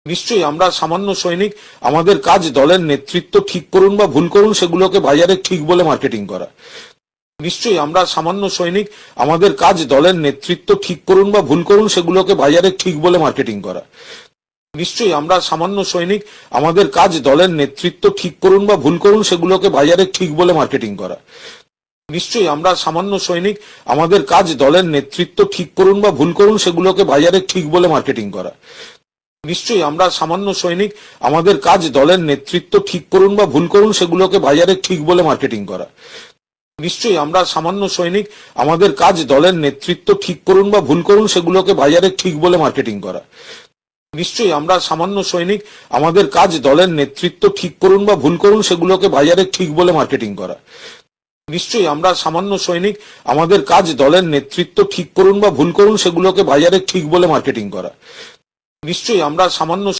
নিশ্চয়ই আমরা সামান্য সৈনিক, আমাদের কাজ দলের নেতৃত্ব ঠিক করুন বা ভুল করুন সেগুলোকে বাজারে ঠিক বলে মার্কেটিং করা। নিশ্চয়ই আমরা সামান্য সৈনিক, আমাদের কাজ দলের নেতৃত্ব ঠিক করুন বা ভুল করুন সেগুলোকে বাজারে ঠিক বলে মার্কেটিং করা। নিশ্চয়ই আমরা সামান্য সৈনিক, আমাদের কাজ দলের নেতৃত্ব ঠিক করুন বা ভুল করুন সেগুলোকে বাজারে ঠিক বলে মার্কেটিং করা। নিশ্চয়ই আমরা সামান্য সৈনিক, আমাদের কাজ দলের নেতৃত্ব ঠিক করুন বা ভুল করুন সেগুলোকে বাজারে ঠিক বলে মার্কেটিং করা। নিশ্চয়ই আমরা সামান্য সৈনিক, আমাদের কাজ দলের নেতৃত্ব ঠিক করুন বা ভুল করুন সেগুলোকে বাজারে ঠিক বলে মার্কেটিং করা। নিশ্চয়ই আমরা সামান্য সৈনিক, আমাদের কাজ দলের নেতৃত্ব ঠিক করুন বা ভুল করুন সেগুলোকে বাজারে ঠিক বলে মার্কেটিং করা। নিশ্চয়ই আমরা সামান্য সৈনিক, আমাদের কাজ দলের নেতৃত্ব ঠিক করুন বা ভুল করুন সেগুলোকে বাজারে ঠিক বলে মার্কেটিং করা। নিশ্চয়ই আমরা সামান্য সৈনিক, আমাদের কাজ দলের নেতৃত্ব ঠিক করুন বা ভুল করুন সেগুলোকে বাজারে ঠিক বলে মার্কেটিং করা। নিশ্চয়ই আমরা সামান্য